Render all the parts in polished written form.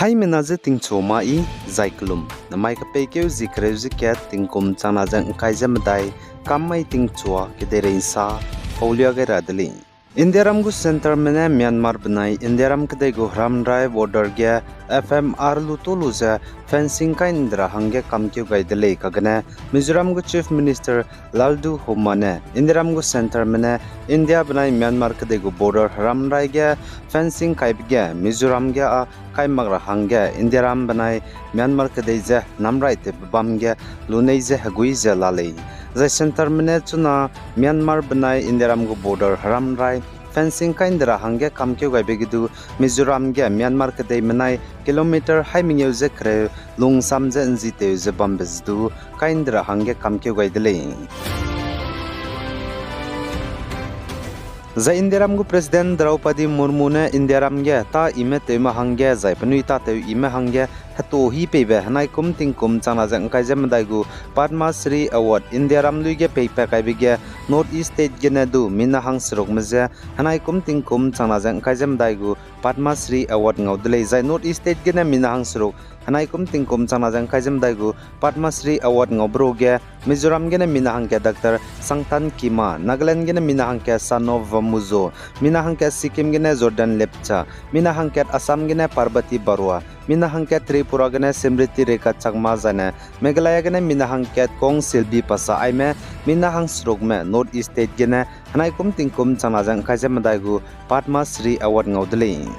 Hai menaze ting choma I zaiklum namai ka pekeu zikreu ziket ting kum chana jang kai jamdai kammai ting chua kederein sa paulia ga radli Indiaram gu center mena Myanmar banai Indiaram kadai gu Ramrai border gya FMR lutulu za fencing ka indra hangge kamkyu gaidele kagana Mizoram gu chief minister Laldu Homane Indiaram gu center mena India banai Myanmar kadai gu border Ramrai gya fencing kai gya Mizoram gya kai magra hangge Indiaram banai Myanmar kadai za namrai te bam gya lunei za hagui za lalei Zai center mene chuna Myanmar banai Indiaram gu border Ramrai fencing ka indra hangge kamkyu gai begidu Mizoram gya Myanmar kadai manai kilometer hai mingeu ze kre lung samje nji te ze bambezdu ka indra hangge kamkyu gai dele Zai Indiaram gu president Draupadi Murmu ne Indiaram gya ta ime te ma hangge zai panui ta te ime hangge hato hi pebe hanai kum ting kum chana jang kai jam dai gu Padma Shri Award Indiaram lui ge peipa kai bige North East State ge na du mina hang srok meje hanai kum ting kum chana jang kai jam dai gu Padma Shri Award ngaudle zai North East State ge na mina hang srok hanai kum ting kum chana jang kai jam dai gu Padma Shri Award ngobro ge Mizoram ge na mina hang ke Dr. Sangtan Kima Nagaland ge na mina hang ke Sanov Muzo mina hang ke Sikkim ge na Jordan Lepcha mina hang ke Assam ge na Parvati Barua mina hang ke Tripura ge na Simriti Rekha Chakma jane Meghalaya ge na mina hang ke Kong Silbi Pasa ai me mina hang srok me North East State ge na hanai kum ting kum chana jang kai jam dai gu Padma Shri Award ngaudle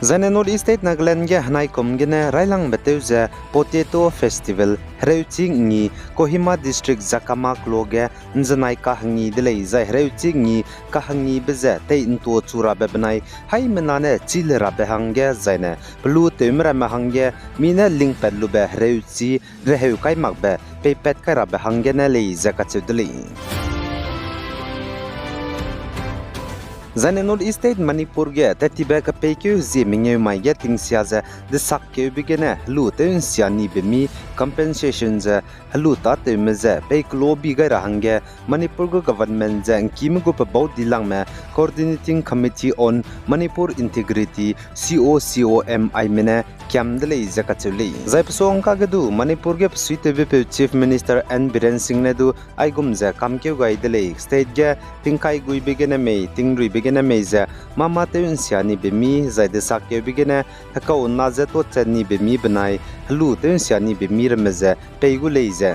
Zane North East State Nagaland ge hanai kum ge na railang beteuze Potato Festival Hreuchi ngi Kohima District Zakama Kloge njanai ka hangi delei zai Hreuchi ngi ka hangi beze te into chura bebanai hai menane chilera be hangge zaine blue temra ma hangge mina link pedlu be Hreuchi reheu kai makbe pe pet kai ra be hangge na lei zakachu delei Zane North East State Manipur ge tetibe ka pekyu zi mingeu mai ge tingsia za de sakke bigene lu te siani be mi compensation za lu ta te meze pe klo bi ga rahangge Manipur go government za kim go pa baud dilang me coordinating committee on Manipur integrity COCOMI mene kyam dele zakachuli zai psong ka gadu Manipur ge suite be chief minister N Biren Singh ne du ai gum za kamkeu gai dele state ge tingkai gui bigene me tingri bigene meza mama te siani be mi zai de sakye bigene hakau na za to chani be mi banai lu te siani be mi remeze peigu leize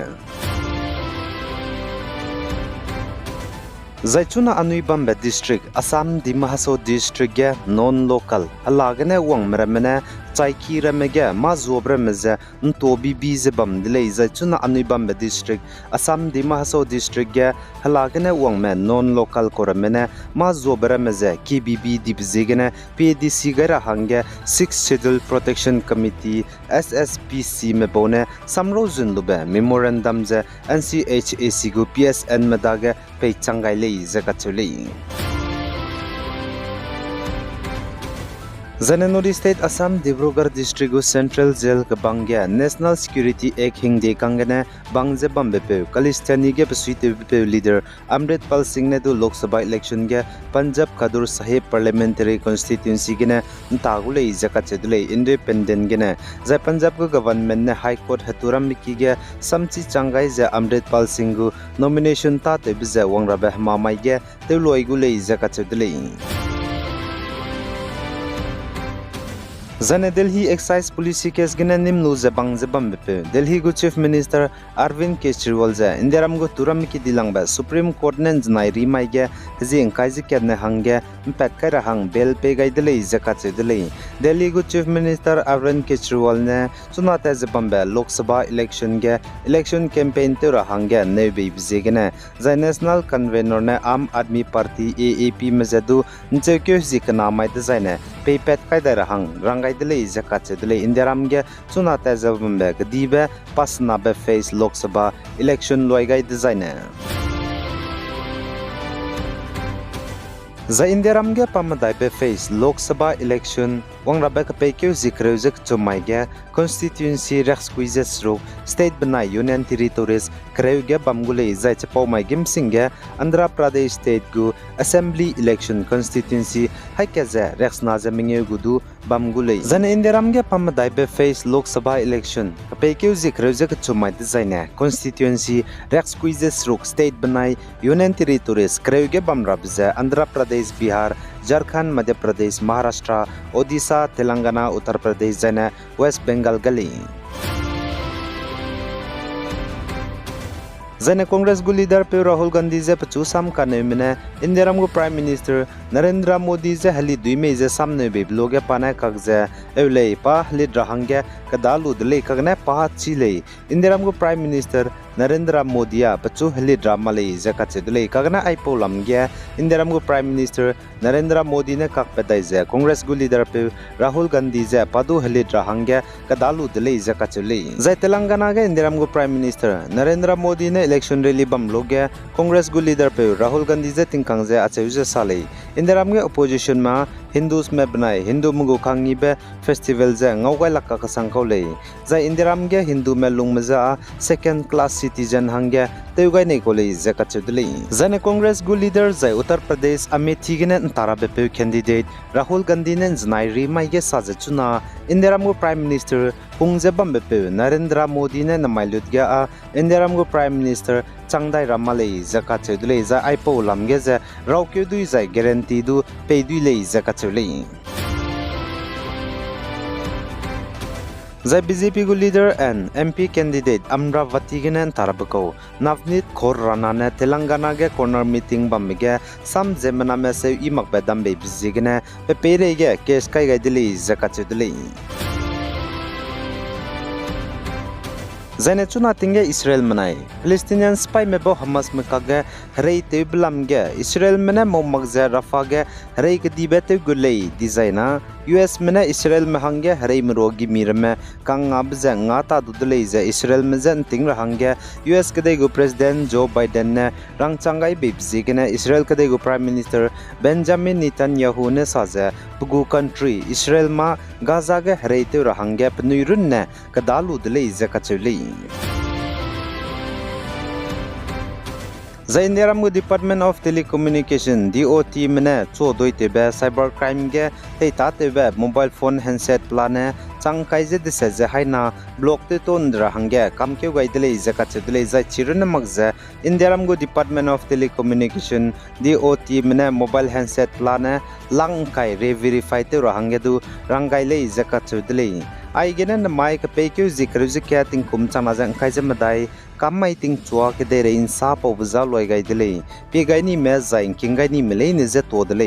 Zaichuna Anuibamba District Assam Dimahaso District ge non local halagane wang meramene Chaiki ramege ma zobre meze ntobi bize bam delei Zaichuna Anuibamba District Assam Dimahaso District ge halagane wang me non local koramene ma zobre meze KBB dibzegene PDC gara hange 6th Schedule Protection Committee SSPC me bone samrozun lube memorandum ze NCHAC gu PSN medage pe changai lei zakachuli Zane North East State Assam Dibrugarh District gu Central Jail ka bangya National Security Act hingde kangane bangje bambe pe Kalistani ge psuite pe leader Amrit Pal Singh ne du Lok Sabha election ge Punjab Khadur Sahib Parliamentary Constituency ge ne tagule zakachedule independent ge ne za Punjab gu government ne High Court haturam ki ge samchi changai za Amrit Pal Singh gu nomination ta te biza wangra ba mamai ge te loi gu le zakachedule Zane Delhi Excise Police case gena nimlu zabang zabam bepe Delhi gu Chief Minister Arvind Kejriwal za Indiaram gu turam ki dilangba Supreme Court nen znai rimai ge jing kaiji kenne hangge pat kai hang bel pe gai dele zakat dele Delhi gu Chief Minister Arvind Kejriwal ne sunata zabamba Lok Sabha election ge election campaign te ra hangge ne be bizegene za National Convener ne Aam Aadmi Party AAP mezadu nchekyo zikna mai design pe pat kai da hang rangai dele zakat dele Indiaram ge sunata zabamba gdibe pasna be face Lok Sabha election loi gai design Za Indiaram ge pamadai be face Lok Sabha election wang rabe ka pekeu zikreuzik chumaige constituency rex quizzes ro state banai union territories kreuge bamgule zai chapau mai gim singge Andhra Pradesh state gu assembly election constituency haikaze rex naze mingeu gudu bamgule zan indiram ge pamadai be face lok sabha election ka pekeu zikreuzik chumai design constituency rex quizzes ro state banai union territories kreuge bamrabze Andhra Pradesh Bihar Jharkhand Madhya Pradesh Maharashtra Odisha Telangana Uttar Pradesh jana West Bengal gali Zane Congress gu leader pe Rahul Gandhi je pachu sam kane mine Indiaram gu Prime Minister Narendra Modi je hali dui me je samne be bloge pana kakje evlei pa hali rahangge kadalu dle kagne pa chile Indiaram gu Prime Minister Narendra Modi ya pachu hali drama le je kache dle kagna aipo lamge Indiaram gu Prime Minister Narendra Modi ne kak pedai je Congress gu leader pe Rahul Gandhi je padu hali rahangge kadalu dle je kache le jai Telangana ge Indiaram gu Prime Minister Narendra Modi ne election rally bam loge Congress gu leader pe Rahul Gandhi je tingkang je acheu sale Indiaram ge opposition ma Hindus me banai Hindu mugu khangi be festival je ngaugai lakka ka sangkau le jai Indiaram ge Hindu me lungmaja second class citizen hangge teugai nei kole je kachudli jane Congress gu leader jai Uttar Pradesh Amethi ge ne tara be pe candidate Rahul Gandhi ne znai ri mai ge saje chuna Indiaram gu Prime Minister pungje bam be pe Narendra Modi ne namailut ge a Indiaram gu Prime Minister Changdai Ramalei Zaka Chudlei za Ipo Lamgeza Raukyu Dui Zai Guarantee Du Pei Dui Lei Zaka Chulei Zai BJP gu leader and MP candidate Amravati Ginen Tarabako Navnit Khor Ranane Telangana ge corner meeting bamige Sam Zemana Mese Imak Bedam Be Bizigene Pepere ge Kes Kai Gaidili Zaka Chudlei Zane chuna tinge Israel manai Palestinian spy mebo Hamas mekage rei te blamge Israel mena momagze rafage rei ke dibete gulei designa US mena Israel mehange rei mrogi mirme kang abze ngata dudlei ze Israel mezen ting rahange US kede go President Joe Biden ne rangchangai bibzi gene Israel kede go Prime Minister Benjamin Netanyahu ne saze pugu country Israel ma Gaza ge rei te rahange pnuirun ne kadalu dlei ze kachuli The Indiaram Department of Telecommunication DOT mene cho doi tebe cyber crime ge teita tebe mobile phone handset plane changkai je dise je haina block te ton dra hangge kamkeu gaidele je kachedele jai chirun magje Indiaram Department of Telecommunication DOT mene mobile handset plane langkai re verify te ro hangge du rangai le je kachedele ai genen mai ka pekeu zikru zikya ting kum chana jang kai je madai kamai ting chua ke de rein sa po bza loi gai dele pe gai ni me zain king gai ni mele ne je to dele